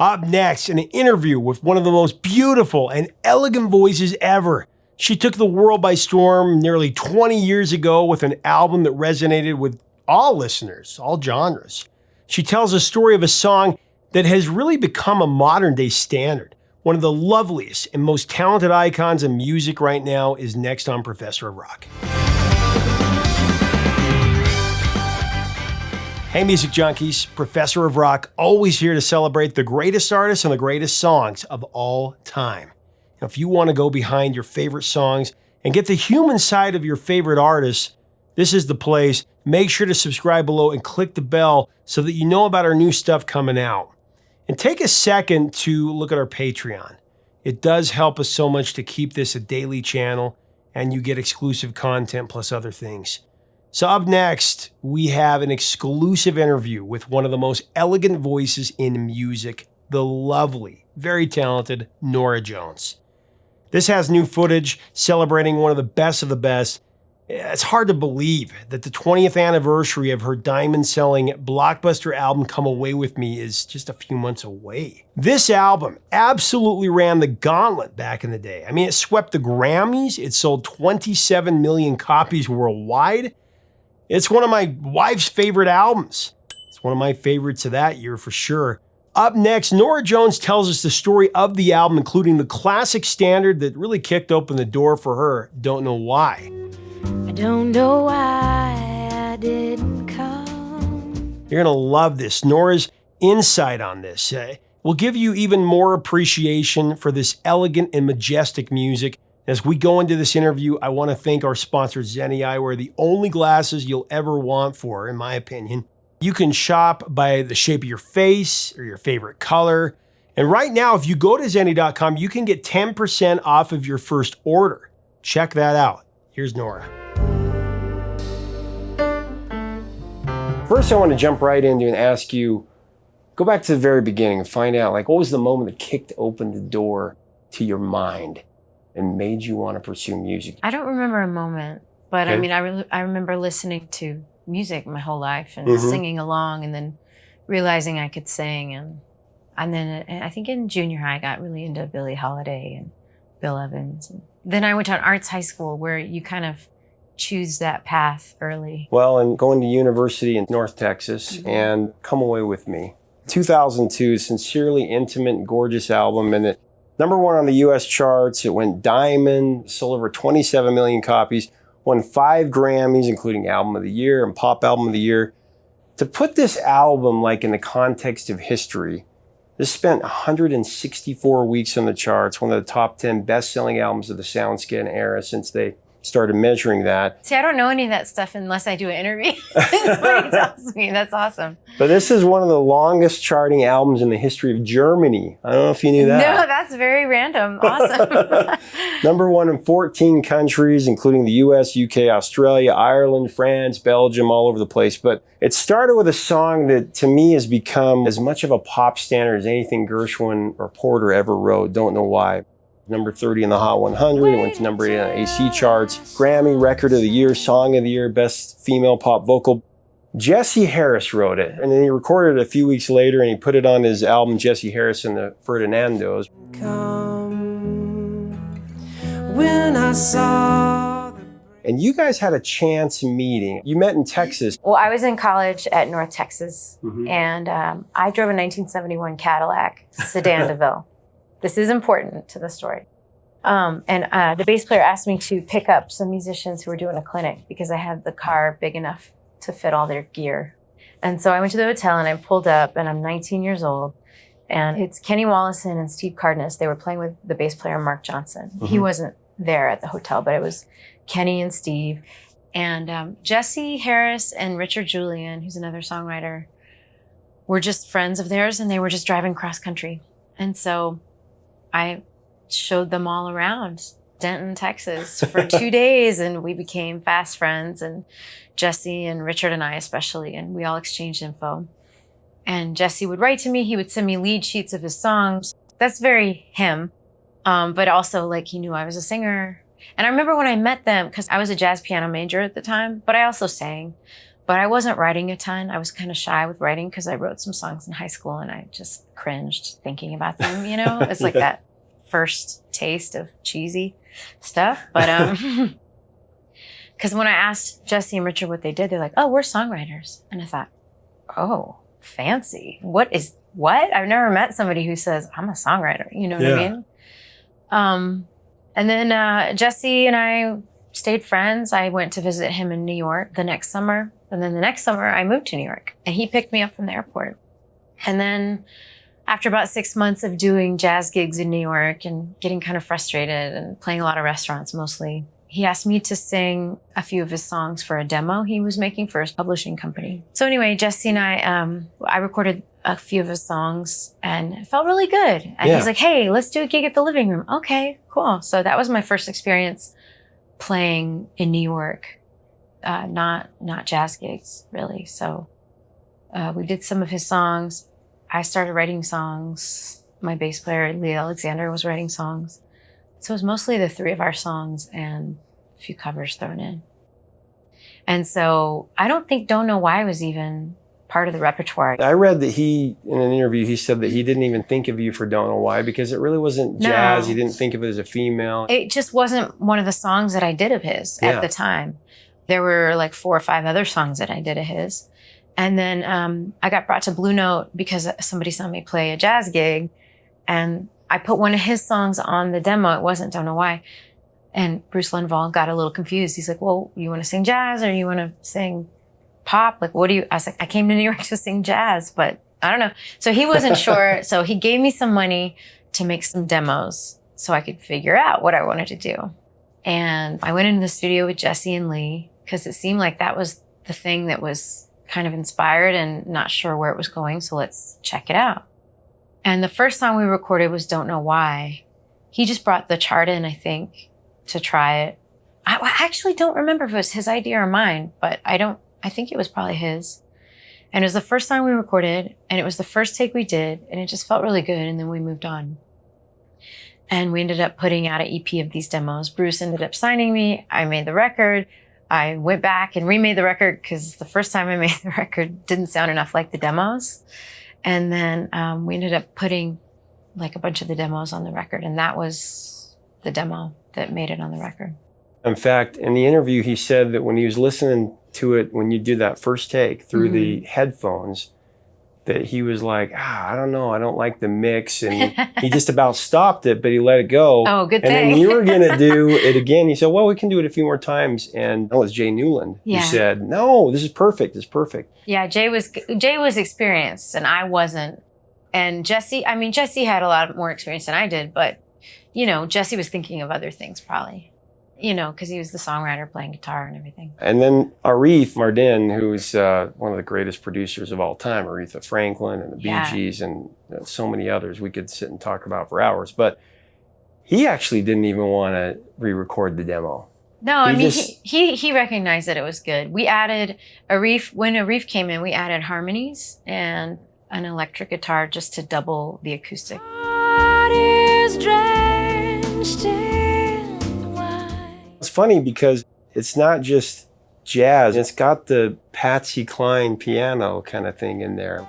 Up next, an interview with one of the most beautiful and elegant voices ever. She took the world by storm nearly 20 years ago with an album that resonated with all listeners, all genres. She tells a story of a song that has really become a modern-day standard. One of the loveliest and most talented icons in music right now is next on Professor of Rock. Hey music junkies, Professor of Rock, always here to celebrate the greatest artists and the greatest songs of all time. Now, if you want to go behind your favorite songs and get the human side of your favorite artists, this is the place. Make sure to subscribe below and click the bell so that you know about our new stuff coming out. And take a second to look at our Patreon. It does help us so much to keep this a daily channel, and you get exclusive content plus other things. So up next, we have an exclusive interview with one of the most elegant voices in music, the lovely, very talented Norah Jones. This has new footage celebrating one of the best. It's hard to believe that the 20th anniversary of her diamond-selling blockbuster album Come Away With Me is just a few months away. This album absolutely ran the gauntlet back in the day. I mean, it swept the Grammys. It sold 27 million copies worldwide. It's one of my wife's favorite albums. It's one of my favorites of that year for sure. Up next, Norah Jones tells us the story of the album, including the classic standard that really kicked open the door for her, Don't Know Why. I don't know why I didn't come. You're gonna love this. Norah's insight on this will give you even more appreciation for this elegant and majestic music. As we go into this interview, I want to thank our sponsor, Zenni Eyewear, the only glasses you'll ever want for, in my opinion. You can shop by the shape of your face or your favorite color. And right now, if you go to Zenni.com, you can get 10% off of your first order. Check that out. Here's Norah. First, I want to jump right into and ask you, go back to the very beginning and find out, what was the moment that kicked open the door to your mind and made you want to pursue music? I don't remember a moment, but okay. I mean, I remember listening to music my whole life and singing along, and then realizing I could sing. And then I think in junior high, I got really into Billie Holiday and Bill Evans. And then I went to an arts high school where you kind of choose that path early. Well, and going to university in North Texas and Come Away With Me. 2002, sincerely intimate and gorgeous album, and it #1 on the US charts. It went diamond, sold over 27 million copies, won 5 Grammys, including Album of the Year and Pop Album of the Year. To put this album in the context of history, this spent 164 weeks on the charts, one of the top 10 best-selling albums of the SoundScan era since they started measuring that. See, I don't know any of that stuff unless I do an interview. Somebody tells me. That's awesome. But this is one of the longest charting albums in the history of Germany. I don't know if you knew that. No, that's very random. Awesome. #1 in 14 countries, including the US, UK, Australia, Ireland, France, Belgium, all over the place. But it started with a song that, to me, has become as much of a pop standard as anything Gershwin or Porter ever wrote, Don't Know Why. Number 30 in the Hot 100, it went to number 8 on AC charts, Grammy Record of the Year, Song of the Year, Best Female Pop Vocal. Jesse Harris wrote it, and then he recorded it a few weeks later, and he put it on his album, Jesse Harris and the Ferdinandos. Come when I saw And you guys had a chance meeting. You met in Texas. Well, I was in college at North Texas, and I drove a 1971 Cadillac sedan DeVille. This is important to the story. And the bass player asked me to pick up some musicians who were doing a clinic because I had the car big enough to fit all their gear. And so I went to the hotel and I pulled up, and I'm 19 years old. And it's Kenny Wollesen and Steve Cardenas. They were playing with the bass player, Mark Johnson. He wasn't there at the hotel, but it was Kenny and Steve. And Jesse Harris and Richard Julian, who's another songwriter, were just friends of theirs, and they were just driving cross country. And so I showed them all around Denton, Texas for 2 days, and we became fast friends, and Jesse and Richard and I especially, and we all exchanged info. And Jesse would write to me. He would send me lead sheets of his songs. That's very him. But also, he knew I was a singer. And I remember when I met them, because I was a jazz piano major at the time, but I also sang. But I wasn't writing a ton. I was kind of shy with writing because I wrote some songs in high school and I just cringed thinking about them, you know? It's like that first taste of cheesy stuff. But because when I asked Jesse and Richard what they did, they're like, oh, we're songwriters. And I thought, oh, fancy. What? I've never met somebody who says, I'm a songwriter. You know what I mean? And then Jesse and I stayed friends. I went to visit him in New York the next summer. And then the next summer I moved to New York and he picked me up from the airport. And then after about 6 months of doing jazz gigs in New York and getting kind of frustrated and playing a lot of restaurants mostly, he asked me to sing a few of his songs for a demo he was making for his publishing company. So anyway, Jesse and I recorded a few of his songs and it felt really good. And he's like, hey, let's do a gig at the living room. Okay, cool. So that was my first experience playing in New York. Not jazz gigs, really. So we did some of his songs. I started writing songs. My bass player, Lee Alexander, was writing songs. So it was mostly the three of our songs and a few covers thrown in. And so I don't know why was even part of the repertoire. I read that in an interview, he said that he didn't even think of you for Don't Know Why because it really wasn't jazz. He didn't think of it as a female. It just wasn't one of the songs that I did of his at the time. There were like 4 or 5 other songs that I did of his. And then I got brought to Blue Note because somebody saw me play a jazz gig. And I put one of his songs on the demo. It wasn't Don't Know Why. And Bruce Lundvall got a little confused. He's like, well, you want to sing jazz or you want to sing pop? Like, I was like, I came to New York to sing jazz, but I don't know. So he wasn't sure. So he gave me some money to make some demos so I could figure out what I wanted to do. And I went into the studio with Jesse and Lee because it seemed like that was the thing that was kind of inspired and not sure where it was going. So let's check it out. And the first song we recorded was Don't Know Why. He just brought the chart in, I think, to try it. I actually don't remember if it was his idea or mine, but I think it was probably his. And it was the first song we recorded and it was the first take we did and it just felt really good. And then we moved on. And we ended up putting out an EP of these demos. Bruce ended up signing me. I made the record. I went back and remade the record because the first time I made the record didn't sound enough like the demos. And then we ended up putting like a bunch of the demos on the record. And that was the demo that made it on the record. In fact, in the interview, he said that when he was listening to it, when you do that first take through the headphones, that he was like, I don't know, I don't like the mix. And he just about stopped it, but he let it go. Oh, good thing. And then you were going to do it again. He said, well, we can do it a few more times. And that was Jay Newland. He said, no, this is perfect. It's perfect. Yeah, Jay was experienced and I wasn't. And Jesse had a lot more experience than I did, but, you know, Jesse was thinking of other things probably. You know, because he was the songwriter playing guitar and everything. And then Arif Mardin, who's one of the greatest producers of all time, Aretha Franklin and the Bee Gees and so many others we could sit and talk about for hours. But he actually didn't even want to re-record the demo. No, he recognized that it was good. We added when Arif came in, we added harmonies and an electric guitar just to double the acoustic. Heart is drenched in It's funny because it's not just jazz. It's got the Patsy Cline piano kind of thing in there.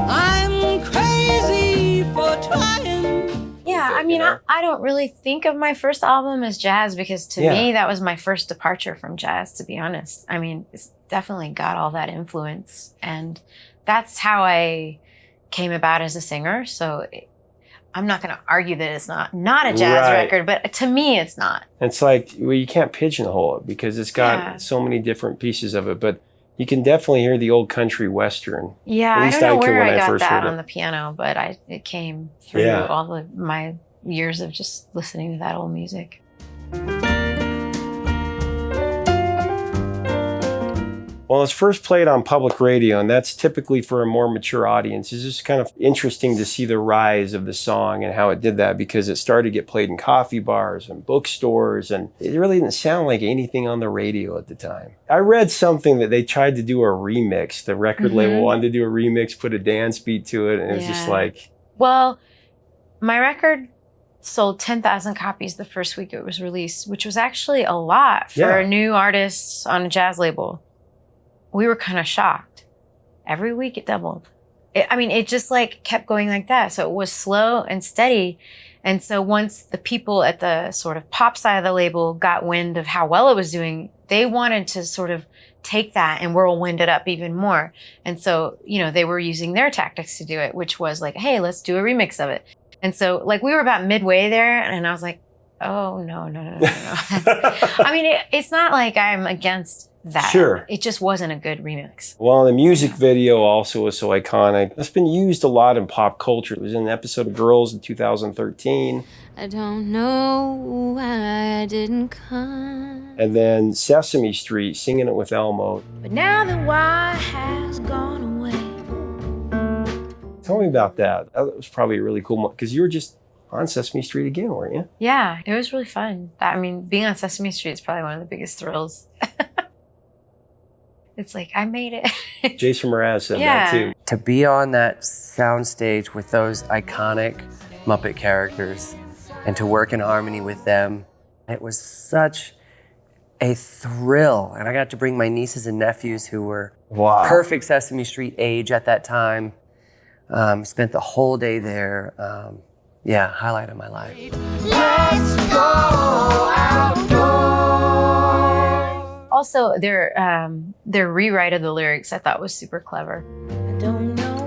I'm crazy for trying. Yeah, I mean, I don't really think of my first album as jazz because to me, that was my first departure from jazz, to be honest. I mean, it's definitely got all that influence. And that's how I came about as a singer. So I'm not going to argue that it's not a jazz record, but to me, it's not. It's like, well, you can't pigeonhole it because it's got so many different pieces of it, but you can definitely hear the old country western. Yeah, I don't know where I got that on the piano, but it came through all of my years of just listening to that old music. Well, it's first played on public radio, and that's typically for a more mature audience. It's just kind of interesting to see the rise of the song and how it did that because it started to get played in coffee bars and bookstores, and it really didn't sound like anything on the radio at the time. I read something that they tried to do a remix. The record label wanted to do a remix, put a dance beat to it, and it was just like... Well, my record sold 10,000 copies the first week it was released, which was actually a lot for Yeah. a new artist on a jazz label. We were kind of shocked. Every week it doubled. It just like kept going like that. So it was slow and steady. And so once the people at the sort of pop side of the label got wind of how well it was doing, they wanted to sort of take that and whirlwind it up even more. And so, they were using their tactics to do it, which was like, hey, let's do a remix of it. And so like we were about midway there and I was like, oh, no. It's not like I'm against that. Sure. It just wasn't a good remix. Well, the music video also was so iconic. It's been used a lot in pop culture. It was in an episode of Girls in 2013. I don't know why I didn't come. And then Sesame Street, Singing It with Elmo. But now the why has gone away. Tell me about that. That was probably a really cool moment because you were just on Sesame Street again, weren't you? Yeah, it was really fun. Being on Sesame Street is probably one of the biggest thrills. It's like, I made it. Jason Mraz said that too. To be on that soundstage with those iconic Muppet characters and to work in harmony with them, it was such a thrill. And I got to bring my nieces and nephews who were perfect Sesame Street age at that time. Spent the whole day there. Highlight of my life. Let's go outdoors. Also, their rewrite of the lyrics I thought was super clever. I don't know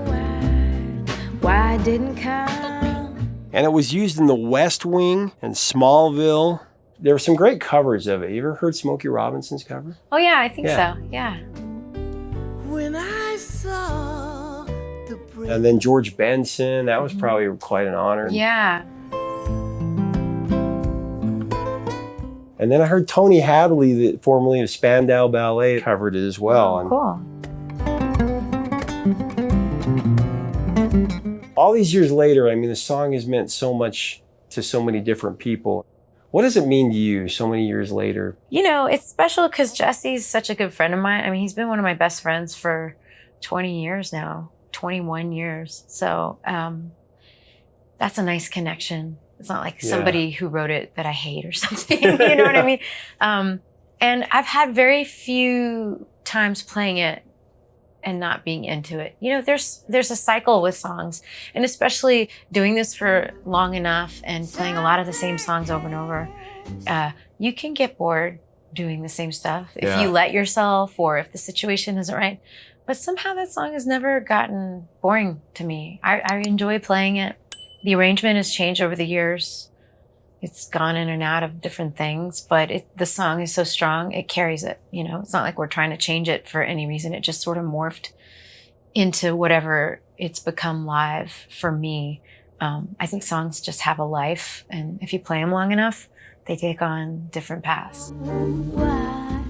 why I didn't come. And it was used in The West Wing and Smallville. There were some great covers of it. You ever heard Smokey Robinson's cover? Oh yeah, I think Yeah. so. Yeah. When I saw the break. And then George Benson, that was probably quite an honor. Yeah. And then I heard Tony Hadley, formerly of Spandau Ballet, covered it as well. And Cool. all these years later, the song has meant so much to so many different people. What does it mean to you so many years later? It's special because Jesse's such a good friend of mine. He's been one of my best friends for 20 years now, 21 years. So that's a nice connection. It's not like somebody who wrote it that I hate or something. You know what I mean? And I've had very few times playing it and not being into it. There's a cycle with songs, and especially doing this for long enough and playing a lot of the same songs over and over, you can get bored doing the same stuff if you let yourself or if the situation isn't right. But somehow that song has never gotten boring to me. I enjoy playing it. The arrangement has changed over the years. It's gone in and out of different things, but the song is so strong, it carries it. It's not like we're trying to change it for any reason. It just sort of morphed into whatever it's become live for me. I think songs just have a life, and if you play them long enough, they take on different paths. Why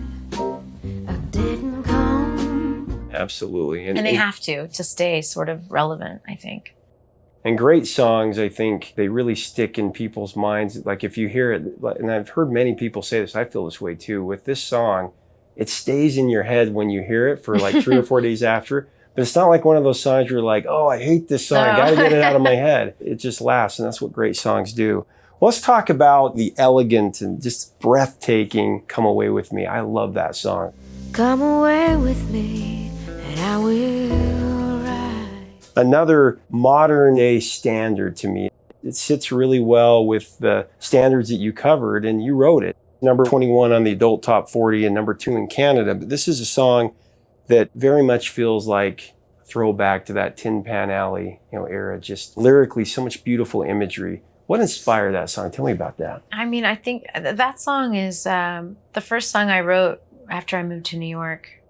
I didn't come. Absolutely. And they have to stay sort of relevant, I think. And great songs, I think, they really stick in people's minds. Like if you hear it, and I've heard many people say this, I feel this way too. With this song, it stays in your head when you hear it for like 3 or 4 days after. But it's not like one of those songs where you're like, oh, I hate this song. I got to get it out of my head. It just lasts, and that's what great songs do. Well, let's talk about the elegant and just breathtaking Come Away With Me. I love that song. Come away with me, and I will ride. Another modern day standard to me. It sits really well with the standards that you covered, and you wrote it. Number 21 on the adult top 40 and number 2 in Canada. But this is a song that very much feels like a throwback to that Tin Pan Alley, era. Just lyrically, so much beautiful imagery. What inspired that song? Tell me about that. I think that song is the first song I wrote after I moved to New York.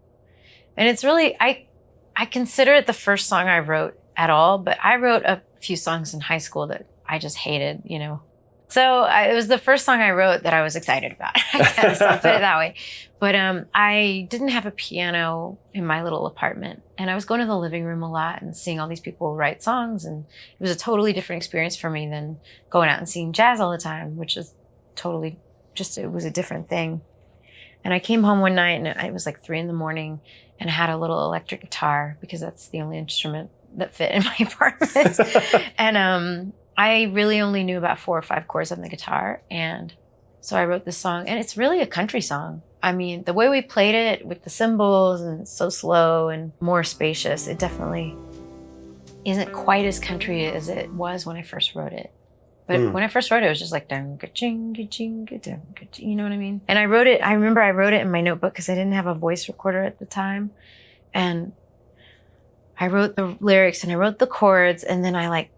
And it's really, I consider it the first song I wrote at all, but I wrote a few songs in high school that I just hated, So it was the first song I wrote that I was excited about, I guess, I'll put it that way. But I didn't have a piano in my little apartment, and I was going to the living room a lot and seeing all these people write songs, and it was a totally different experience for me than going out and seeing jazz all the time, which is totally it was a different thing. And I came home one night, and it was like 3 a.m, and I had a little electric guitar because that's the only instrument that fit in my apartment. And I really only knew about 4 or 5 chords on the guitar. And so I wrote this song, and it's really a country song. I mean, the way we played it with the cymbals and it's so slow and more spacious, it definitely isn't quite as country as it was when I first wrote it. But when I first wrote it, it was just like, you know what I mean? And I remember I wrote it in my notebook because I didn't have a voice recorder at the time. And I wrote the lyrics and I wrote the chords, and then I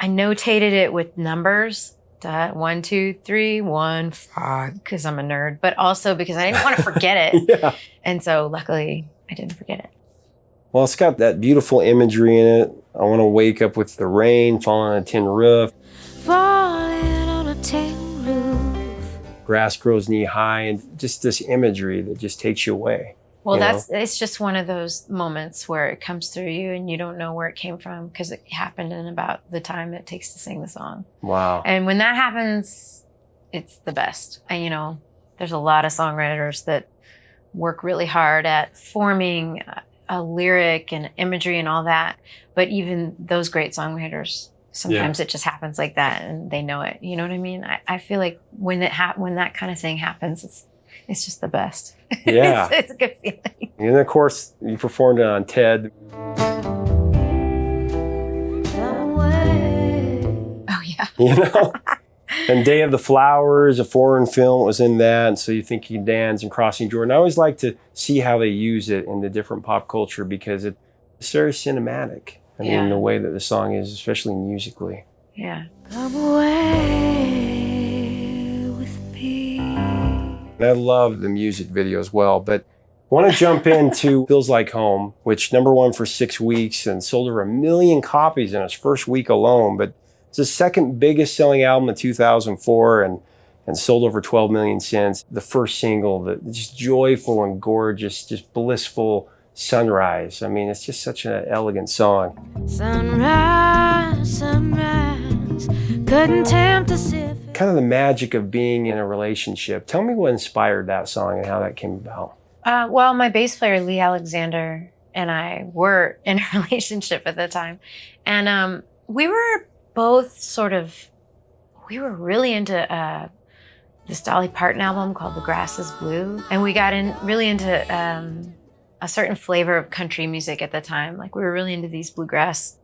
notated it with numbers. 1, 2, 3, 1, 5, because I'm a nerd, but also because I didn't want to forget it. Yeah. And so luckily I didn't forget it. Well, it's got that beautiful imagery in it. I want to wake up with the rain falling on a tin roof. Falling on a tin roof. Grass grows knee high, and just this imagery that just takes you away. Well, it's just one of those moments where it comes through you and you don't know where it came from because it happened in about the time it takes to sing the song. Wow. And when that happens, it's the best. And, there's a lot of songwriters that work really hard at forming a lyric and imagery and all that. But even those great songwriters, sometimes it just happens like that and they know it. You know what I mean? I feel like when that kind of thing happens, it's just the best. Yeah. it's a good feeling. And of course, you performed it on TED. Oh, yeah. And Day of the Flowers, a foreign film, was in that. And so you think you can dance and Crossing Jordan. I always like to see how they use it in the different pop culture because it's very cinematic. I mean, the way that the song is, especially musically. Yeah. Come away with me. And I love the music video as well, but I want to jump into Feels Like Home, which #1 for 6 weeks and sold over 1 million copies in its first week alone. But it's the second biggest selling album in 2004 and sold over 12 million since. The first single, just joyful and gorgeous, just blissful Sunrise. I mean, it's just such an elegant song. Sunrise, sunrise, couldn't tempt us if Kind of the magic of being in a relationship. Tell me what inspired that song and how that came about. Well, my bass player, Lee Alexander, and I were in a relationship at the time. And we were both we were really into this Dolly Parton album called The Grass is Blue. And we got really into a certain flavor of country music at the time. Like we were really into these bluegrass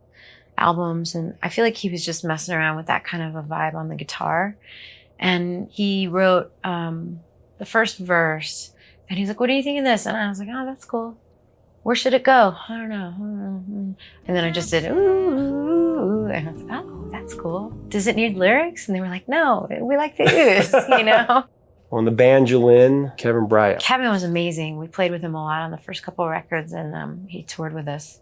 albums. And I feel like he was just messing around with that kind of a vibe on the guitar. And he wrote the first verse. And he's like, what do you think of this? And I was like, oh, that's cool. Where should it go? I don't know. And then I just did, ooh. And I was like, oh, that's cool. Does it need lyrics? And they were like, no, we like the ooze, On the banjolin, Kevin Bryant. Kevin was amazing. We played with him a lot on the first couple of records, and he toured with us.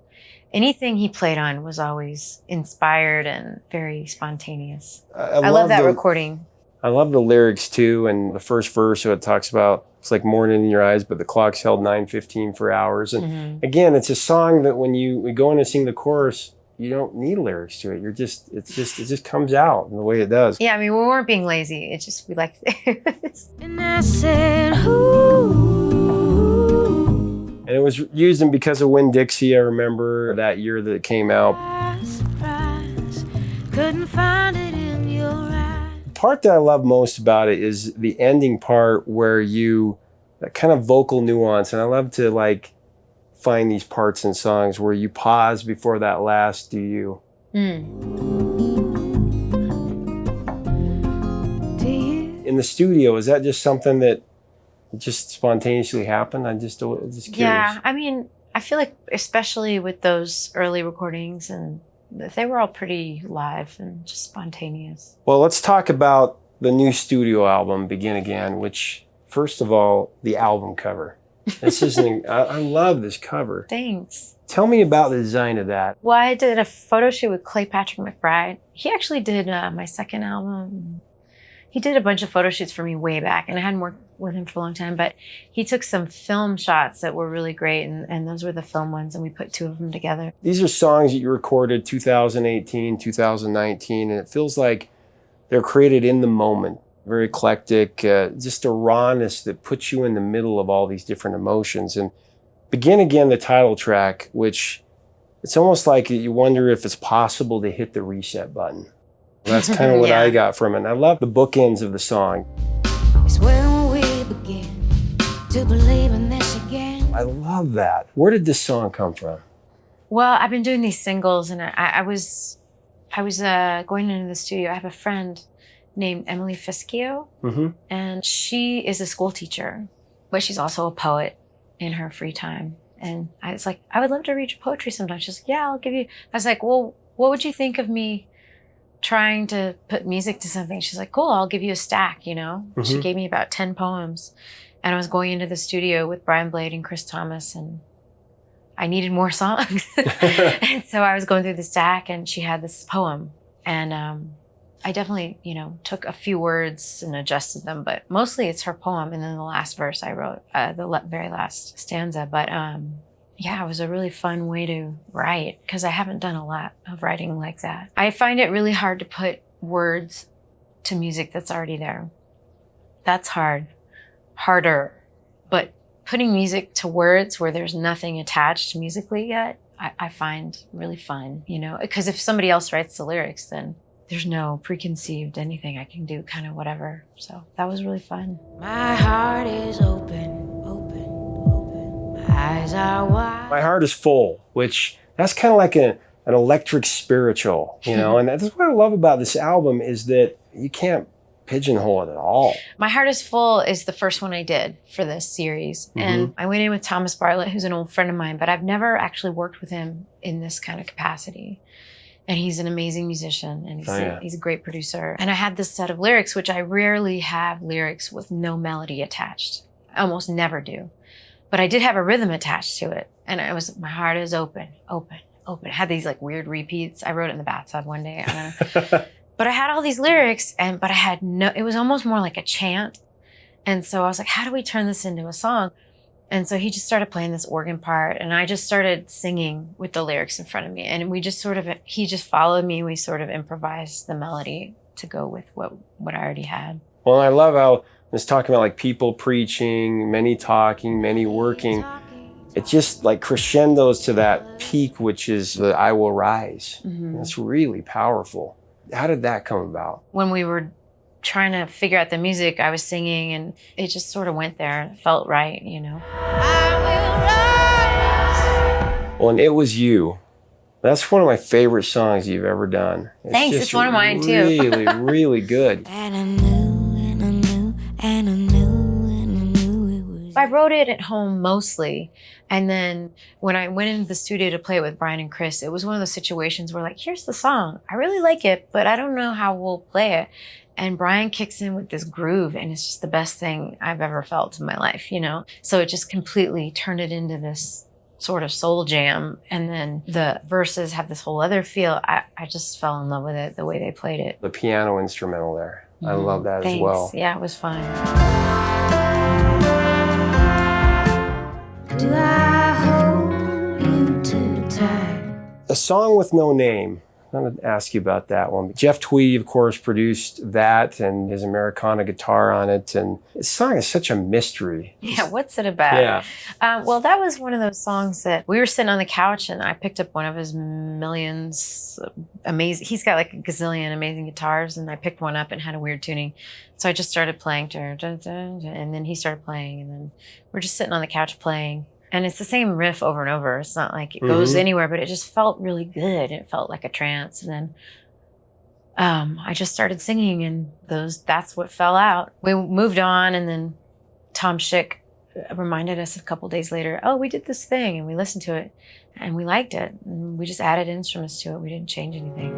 Anything he played on was always inspired and very spontaneous. I love that recording. I love the lyrics too, and the first verse, so it talks about it's like morning in your eyes, but the clock's held 9:15 for hours. And again, it's a song that when we go in and sing the chorus, you don't need lyrics to it. It just comes out in the way it does. Yeah, I mean, we weren't being lazy. It's just we liked it. and I said, ooh. And it was used in Because of Winn-Dixie. I remember that year that it came out. Surprise, couldn't find it in your eyes. The part that I love most about it is the ending part where that kind of vocal nuance. And I love to find these parts in songs where you pause before that last do you. In the studio, is that just something that just spontaneously happened? I'm just curious. Yeah, I mean, I feel like especially with those early recordings, and they were all pretty live and just spontaneous. Well, let's talk about the new studio album, Begin Again, which, first of all, the album cover. This isn't. I love this cover. Thanks. Tell me about the design of that. Well, I did a photo shoot with Clay Patrick McBride. He actually did my second album. He did a bunch of photo shoots for me way back, and I hadn't worked with him for a long time, but he took some film shots that were really great, and those were the film ones, and we put 2 of them together. These are songs that you recorded 2018, 2019, and it feels like they're created in the moment. Very eclectic, just a rawness that puts you in the middle of all these different emotions. And Begin Again, the title track, which It's almost like you wonder if it's possible to hit the reset button. That's kind of what I got from it. And I love the bookends of the song. It's when we begin to believe in this again. I love that. Where did this song come from? Well, I've been doing these singles, and I was going into the studio. I have a friend named Emily Fischio, and she is a school teacher, but she's also a poet in her free time. And I was like, I would love to read your poetry sometime. She's like, yeah, I'll give you. I was like, well, what would you think of me trying to put music to something? She's like, cool, I'll give you a stack, you know? She gave me about 10 poems. And I was going into the studio with Brian Blade and Chris Thomas, and I needed more songs. And so I was going through the stack, and she had this poem. And I definitely, you know, took a few words and adjusted them, but mostly it's her poem. And then the last verse I wrote, the very last stanza. But yeah, it was a really fun way to write, because I haven't done a lot of writing like that. I find it really hard to put words to music that's already there. That's harder. But putting music to words where there's nothing attached musically yet, I find really fun, you know, because if somebody else writes the lyrics, then there's no preconceived anything. I can do kind of whatever. So that was really fun. My heart is open. My eyes are wide. My Heart is Full, which that's kind of like an electric spiritual, you know, and that's what I love about this album is that you can't pigeonhole it at all. My Heart is Full is the first one I did for this series. And I went in with Thomas Bartlett, who's an old friend of mine, but I've never actually worked with him in this kind of capacity. And he's an amazing musician, and he's a great producer. And I had this set of lyrics, which I rarely have lyrics with no melody attached. I almost never do. But I did have a rhythm attached to it. And it was, my heart is open, open, open. It had these like weird repeats. I wrote it in the bathtub one day. But I had all these lyrics, but I had it was almost more like a chant. And so I was like, how do we turn this into a song? And so he just started playing this organ part, and I just started singing with the lyrics in front of me. And we just he just followed me. We sort of improvised the melody to go with what I already had. Well, I love how it's talking about like people preaching, many talking, many working. It just like crescendos to that peak, which is the I Will Rise. It's really powerful. How did that come about? When we were trying to figure out the music, I was singing, and it just sort of went there. It felt right, you know. Well, and It Was You. That's one of my favorite songs you've ever done. Thanks, it's one of mine too. Really, really good. And I knew, and I knew, and I knew, and I knew it was. I wrote it at home mostly. And then when I went into the studio to play it with Brian and Chris, it was one of those situations where like, here's the song. I really like it, but I don't know how we'll play it. And Brian kicks in with this groove, and it's just the best thing I've ever felt in my life, you know? So it just completely turned it into this sort of soul jam. And then the verses have this whole other feel. I just fell in love with it, the way they played it. The piano instrumental there. I love that as well. Yeah, it was fun. Do I hold you too tight? A Song with No Name. I'm going to ask you about that one. Jeff Tweedy, of course, produced that and his Americana guitar on it. And this song is such a mystery. Yeah, what's it about? Yeah. Well, that was one of those songs that we were sitting on the couch, and I picked up one of his millions amazing. He's got like a gazillion amazing guitars, and I picked one up and had a weird tuning. So I just started playing, and then he started playing, and then we're just sitting on the couch playing. And it's the same riff over and over. It's not like it goes anywhere, but it just felt really good. It felt like a trance. And then I just started singing, and that's what fell out. We moved on, and then Tom Schick reminded us a couple days later, oh, we did this thing, and we listened to it, and we liked it. And we just added instruments to it. We didn't change anything.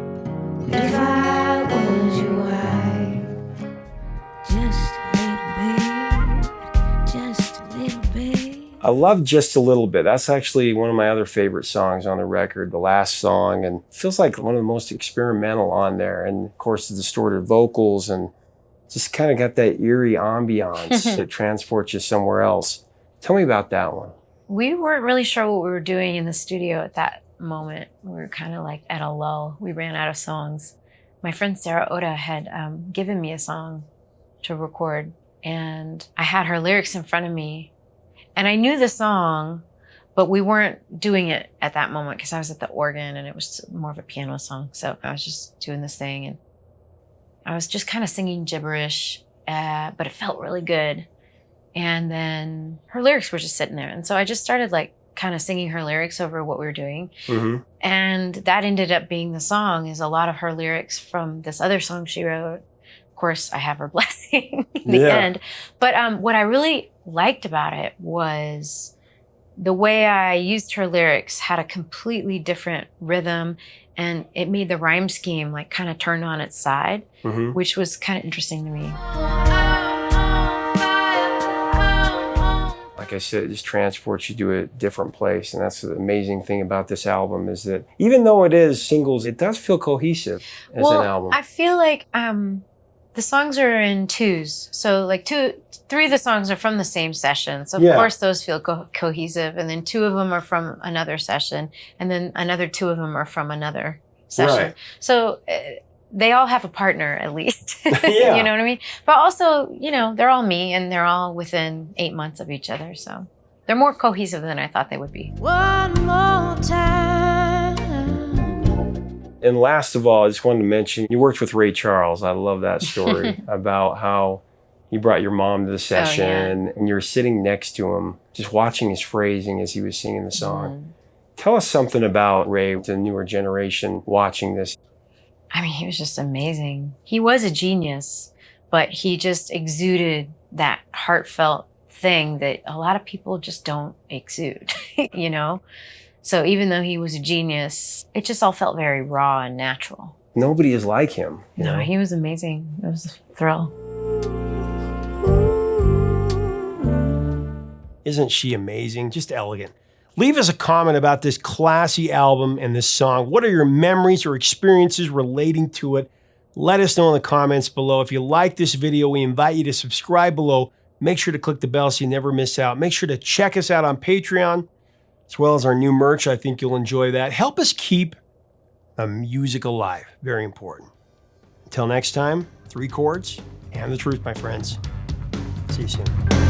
If I was your wife, just a little bit, just a little bit. I love Just a Little Bit. That's actually one of my other favorite songs on the record, the last song, and it feels like one of the most experimental on there. And of course, the distorted vocals, and just kind of got that eerie ambiance that transports you somewhere else. Tell me about that one. We weren't really sure what we were doing in the studio at that moment. We were kind of like at a lull. We ran out of songs. My friend Sarah Oda had given me a song to record, and I had her lyrics in front of me. And I knew the song, But we weren't doing it at that moment because I was at the organ and it was more of a piano song. So I was just doing this thing and I was just kind of singing gibberish, but it felt really good. And then her lyrics were just sitting there. And so I just started like kind of singing her lyrics over what we were doing. Mm-hmm. And that ended up being the song, is a lot of her lyrics from this other song she wrote. Of course, I have her blessing in the end. But what I really liked about it was the way I used her lyrics had a completely different rhythm, and it made the rhyme scheme like kind of turn on its side, which was kind of interesting to me. Like I said, it just transports you to a different place. And that's the amazing thing about this album, is that even though it is singles, it does feel cohesive as an album. I feel like the songs are in twos. So like three of the songs are from the same session. So of course those feel cohesive. And then two of them are from another session. And then another two of them are from another session. Right. So they all have a partner at least. Yeah. You know what I mean? But also, you know, they're all me and they're all within 8 months of each other. So they're more cohesive than I thought they would be. One more time. And last of all, I just wanted to mention, you worked with Ray Charles. I love that story about how you brought your mom to the session and you were sitting next to him, just watching his phrasing as he was singing the song. Tell us something about Ray, the newer generation watching this. I mean, he was just amazing. He was a genius, but he just exuded that heartfelt thing that a lot of people just don't exude, you know? So even though he was a genius, it just all felt very raw and natural. Nobody is like him. No, he was amazing. It was a thrill. Isn't she amazing? Just elegant. Leave us a comment about this classy album and this song. What are your memories or experiences relating to it? Let us know in the comments below. If you like this video, we invite you to subscribe below. Make sure to click the bell so you never miss out. Make sure to check us out on Patreon, as well as our new merch. I think you'll enjoy that. Help us keep the music alive. Very important. Until next time, 3 chords and the truth, my friends. See you soon.